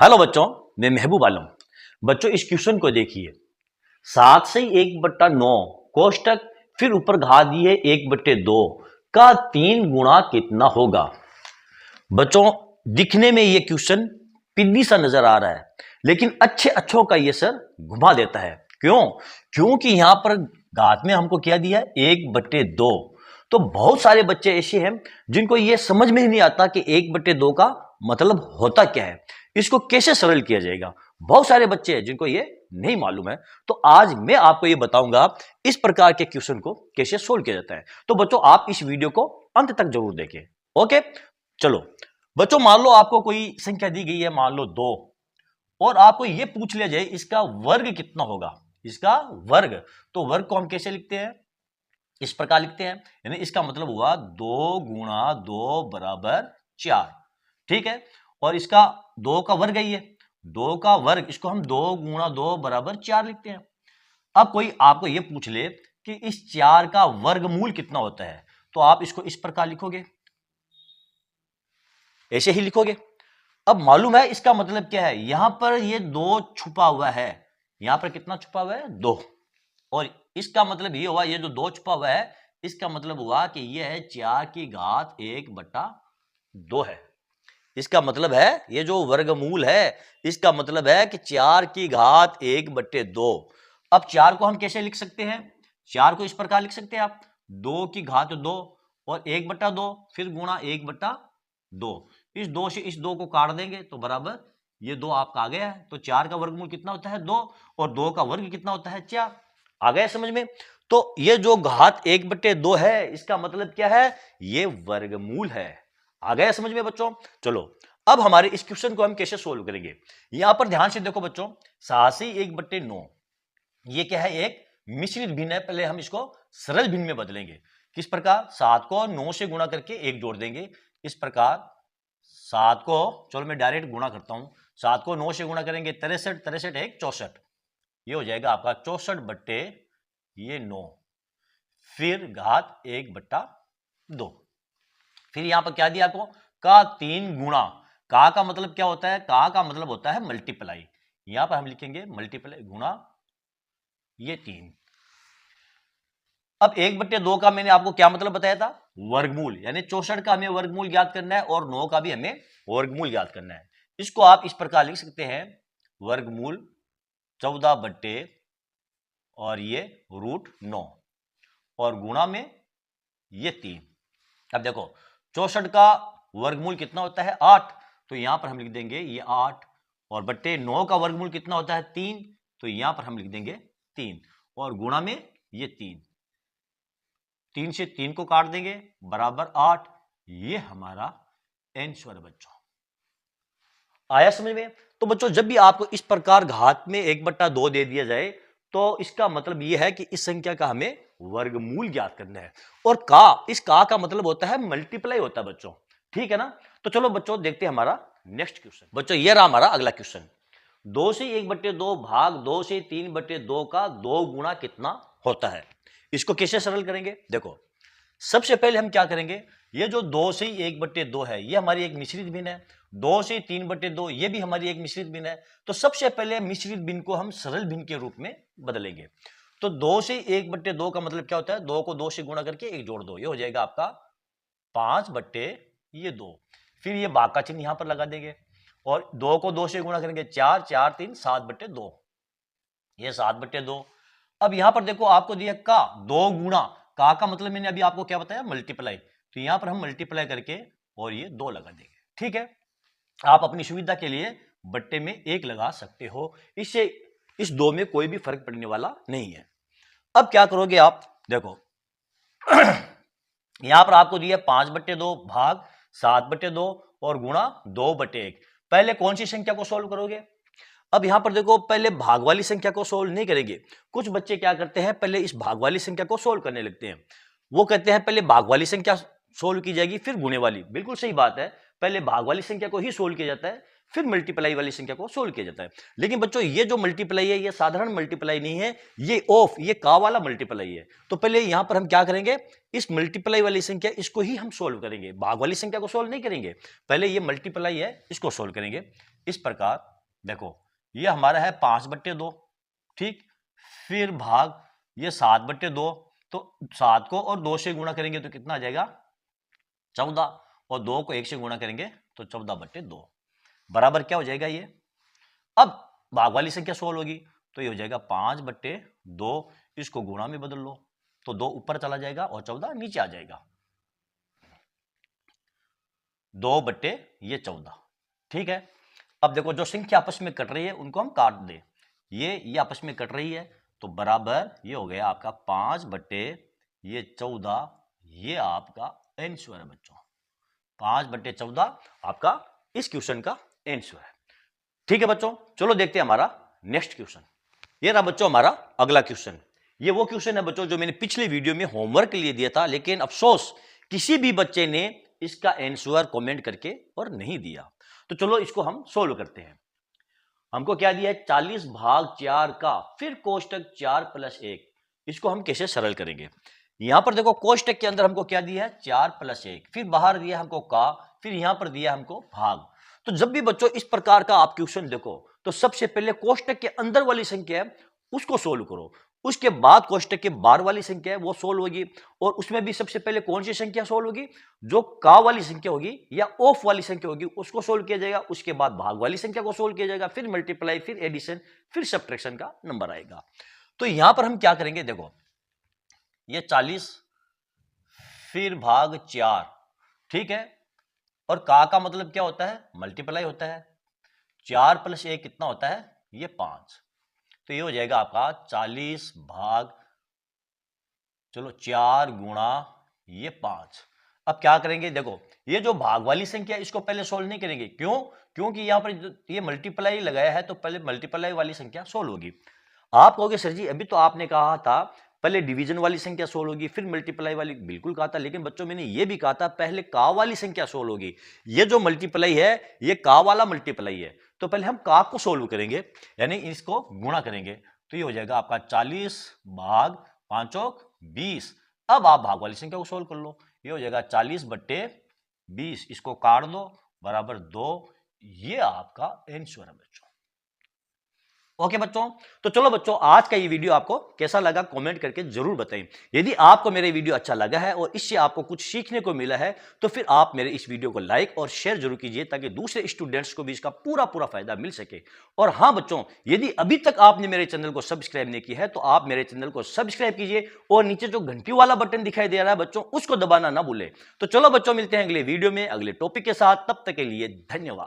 Hello बच्चों, मैं महबूब आलम। बच्चों इस क्वेश्चन को देखिए। 7 से 1/9 कोष्टक फिर ऊपर घा दिए 1/2 का 3 गुणा कितना होगा। बच्चों दिखने में ये क्वेश्चन पिद्दी सा नजर आ रहा है, लेकिन अच्छों का ये सर घुमा देता है। क्यों? क्योंकि यहां पर घात में हमको क्या दिया है 1/2। तो बहुत सारे बच्चे ऐसे हैं जिनको ये समझ में ही नहीं आता कि 1/2 का मतलब होता क्या है, इसको कैसे सरल किया जाएगा। बहुत सारे बच्चे हैं जिनको ये नहीं मालूम है। तो आज मैं आपको ये बताऊंगा इस प्रकार के क्वेश्चन को कैसे सोल्व किया जाता है। तो बच्चों आप इस वीडियो को अंत तक जरूर देखें। ओके, चलो बच्चों, मान लो आपको कोई संख्या दी गई है, मान लो 2, और आपको यह पूछ लिया जाए इसका वर्ग कितना होगा। इसका वर्ग, तो वर्ग को हम कैसे लिखते हैं? इस प्रकार लिखते हैं, यानी इसका मतलब हुआ 2 गुणा 2 बराबर 4। ठीक है, और इसका 2 का वर्ग है, ये 2 का वर्ग, इसको हम 2 गुणा 2 बराबर 4 लिखते हैं। अब कोई आपको यह पूछ ले कि इस 4 का वर्गमूल कितना होता है, तो आप इसको इस प्रकार लिखोगे, ऐसे ही लिखोगे। अब मालूम है इसका मतलब क्या है, यहां पर ये 2 छुपा हुआ है। यहां पर कितना छुपा हुआ है? 2। और इसका मतलब ये हुआ, ये जो 2 छुपा हुआ है, इसका मतलब हुआ कि ये है 4 की घात 1/2 है। इसका मतलब है ये जो वर्गमूल है, इसका मतलब है कि 4 की घात 1/2। अब 4 को हम कैसे लिख सकते हैं? 4 को इस प्रकार लिख सकते हैं आप, 2 की घात 2 और 1/2 फिर गुणा 1/2। इस 2 से इस 2 को काट देंगे तो बराबर ये 2 आपका आ गया है। तो 4 का वर्गमूल कितना होता है? 2, और 2 का वर्ग कितना होता है? 4। आ गया समझ में? तो ये जो घात 1/2 है, इसका मतलब क्या है? ये वर्गमूल है। आ गया समझ में बच्चों? चलो अब हमारे इस क्वेश्चन को हम कैसे सोल्व करेंगे। यहां पर ध्यान से देखो बच्चों, 7 से 1/9 ये क्या है? एक मिश्रित भिन्न है। पहले हम इसको सरल भिन्न में बदलेंगे। किस प्रकार? 7 को 9 से गुणा करके 1 जोड़ देंगे। इस प्रकार 7 को, चलो मैं डायरेक्ट गुणा करता हूं, 7 को 9 से गुणा करेंगे 63, 63 1 64, ये हो जाएगा आपका 64/9, फिर घात 1/2। फिर यहां पर क्या दिया आपको? का 3 गुणा। का मतलब क्या होता है? का मतलब होता है मल्टीप्लाई। यहां पर हम लिखेंगे मल्टीप्लाई गुणा ये 3। अब 1/2 का मैंने आपको क्या मतलब बताया था? वर्गमूल, यानी 64 का हमें वर्गमूल ज्ञात करना है और 9 का भी हमें वर्गमूल ज्ञात करना है। इसको आप इस प्रकार लिख सकते हैं, वर्गमूल 14 और ये √9 और गुणा में ये 3। अब देखो 64 का वर्गमूल कितना होता है? 8, तो यहां पर हम लिख देंगे ये 8, और बट्टे 9 का वर्गमूल कितना होता है? 3, तो यहां पर हम लिख देंगे 3, और गुणा में ये 3। 3 से 3 को काट देंगे बराबर 8। ये हमारा आंसर बच्चों। आया समझ में? तो बच्चों जब भी आपको इस प्रकार घात में 1/2 दे दिया जाए, तो इसका मतलब यह है कि इस संख्या का हमें वर्गमूल ज्ञात करना है। और इस का मतलब होता है मल्टीप्लाई होता है बच्चों। ठीक है ना? तो चलो बच्चों देखते हैं हमारा नेक्स्ट क्वेश्चन। बच्चों ये रहा हमारा अगला क्वेश्चन। 2 से 1/2 भाग 2 से 3/2 का 2 गुणा कितना होता है। इसको कैसे सरल करेंगे? देखो सबसे पहले हम क्या करेंगे, ये जो 2 से 1/2 है, ये हमारी एक मिश्रित भिन्न है। 2 से 3/2 ये भी हमारी एक मिश्रित भिन्न है। तो सबसे पहले मिश्रित भिन्न को हम सरल भिन्न के रूप में बदलेंगे। तो 2 से 1/2 का मतलब क्या होता है? 2 को 2 से गुणा करके 1 जोड़ दो, ये हो जाएगा आपका 5/2। फिर ये भाग का चिन्ह यहां पर लगा देंगे, और 2 को 2 से गुणा करेंगे 4, 4 3 7/2, ये 7/2। अब यहां पर देखो आपको दिया का 2 गुणा, का मतलब मैंने अभी आपको क्या बताया? मल्टीप्लाई। तो यहां पर हम मल्टीप्लाई करके और ये 2 लगा देंगे। ठीक है, आप अपनी सुविधा के लिए बट्टे में 1 लगा सकते हो, इससे इस 2 में कोई भी फर्क पड़ने वाला नहीं है। अब क्या करोगे आप? देखो यहां पर आपको दिया 5/2 भाग 7/2 और गुणा 2/1। पहले कौन सी संख्या को सोल्व करोगे? अब यहां पर देखो पहले भाग वाली संख्या को सोल्व नहीं करेंगे। कुछ बच्चे क्या करते हैं, पहले इस भाग वाली संख्या को सोल्व करने लगते हैं। वो कहते हैं पहले भाग वाली संख्या सोल्व की जाएगी फिर गुणे वाली। बिल्कुल सही बात है, पहले भाग वाली संख्या को ही सोल्व किया जाता है फिर मल्टीप्लाई वाली संख्या को सोल्व किया जाता है। लेकिन बच्चों ये जो मल्टीप्लाई है ये साधारण मल्टीप्लाई नहीं है, ये ऑफ, ये का वाला मल्टीप्लाई है। तो पहले यहां पर हम क्या करेंगे, इस मल्टीप्लाई वाली संख्या इसको ही हम सोल्व करेंगे, भाग वाली संख्या को सोल्व नहीं करेंगे। पहले ये मल्टीप्लाई है इसको सोल्व करेंगे। इस प्रकार देखो ये हमारा है 5/2, ठीक, फिर भाग ये 7/2, तो 7 को और 2 से गुणा करेंगे तो कितना आ जाएगा 14, और 2 को 1 से गुणा करेंगे तो 14/2 बराबर क्या हो जाएगा ये। अब भाग वाली संख्या सोल्व होगी तो ये हो जाएगा 5/2, इसको गुणा में बदल लो तो 2 ऊपर चला जाएगा और 14 नीचे आ जाएगा, 2/14, ठीक है। अब देखो जो संख्या आपस में कट रही है उनको हम काट दे, ये आपस में कट रही है तो बराबर ये हो गया आपका 5/14, ये आपका आंसर है बच्चों, 5/14 आपका इस क्वेश्चन का आंसर है, ठीक है बच्चों। चलो देखते हैं हमारा नेक्स्ट क्वेश्चन। ये रहा बच्चों हमारा अगला क्वेश्चन। ये वो क्वेश्चन है बच्चों जो मैंने पिछले वीडियो में होमवर्क के लिए दिया था, लेकिन अफसोस किसी भी बच्चे ने इसका आंसर कमेंट करके और नहीं दिया। तो चलो इसको हम सोल्व करते हैं। हमको क्या दिया है 40/4 का, फिर कोष्टक 4 + 1, इसको हम कैसे सरल करेंगे। यहां पर देखो कोष्टक के अंदर हमको क्या दिया है 4 + 1, फिर बाहर दिया हमको का, फिर यहां पर दिया हमको भाग। तो जब भी बच्चों इस प्रकार का आप क्वेश्चन देखो तो सबसे पहले कोष्टक के अंदर वाली संख्या है उसको सोल्व करो, उसके बाद कोष्टक के बाहर वाली संख्या है वो सोल्व होगी, और उसमें भी सबसे पहले कौन सी संख्या सोल्व होगी, जो का वाली संख्या होगी या ऑफ वाली संख्या होगी उसको सोल्व किया जाएगा, उसके बाद भाग वाली संख्या को सोल्व किया जाएगा, फिर मल्टीप्लाई, फिर एडिशन, फिर सब्ट्रैक्शन का नंबर आएगा। तो यहां पर हम क्या करेंगे, देखो ये 40 फिर भाग 4, ठीक है, और का मतलब क्या होता है मल्टीप्लाई होता है, 4 + 1 कितना होता है ये 5, तो ये हो जाएगा आपका 40/, चलो 4 गुणा ये 5। अब क्या करेंगे, देखो ये जो भाग वाली संख्या इसको पहले सोल्व नहीं करेंगे, क्यों, क्योंकि यहां पर ये मल्टीप्लाई लगाया है तो पहले मल्टीप्लाई वाली संख्या सोल्व होगी। आप कहोगे सर जी अभी तो आपने कहा था पहले डिवीजन वाली संख्या सोल्व होगी फिर मल्टीप्लाई वाली, बिल्कुल कहा था, लेकिन बच्चों मैंने ये भी कहा था पहले का वाली संख्या सोल्व होगी। ये जो मल्टीप्लाई है ये का वाला मल्टीप्लाई है, तो पहले हम का को सोल्व करेंगे, यानी इसको गुणा करेंगे, तो ये हो जाएगा आपका 40/5 = 20। अब आप भाग वाली संख्या को सोल्व कर लो, ये हो जाएगा 40/20, इसको काट दो बराबर 2, ये आपका आंसर है बच्चों। ओके बच्चों, तो चलो बच्चों आज का ये वीडियो आपको कैसा लगा कमेंट करके जरूर बताएं। यदि आपको मेरा वीडियो अच्छा लगा है और इससे आपको कुछ सीखने को मिला है तो फिर आप मेरे इस वीडियो को लाइक और शेयर जरूर कीजिए ताकि दूसरे स्टूडेंट्स को भी इसका पूरा फायदा मिल सके। और हाँ बच्चों, यदि अभी तक आपने मेरे चैनल को सब्सक्राइब नहीं किया है तो आप मेरे चैनल को सब्सक्राइब कीजिए और नीचे जो घंटी वाला बटन दिखाई दे रहा है बच्चों उसको दबाना ना भूले। तो चलो बच्चों मिलते हैं अगले वीडियो में अगले टॉपिक के साथ, तब तक के लिए धन्यवाद।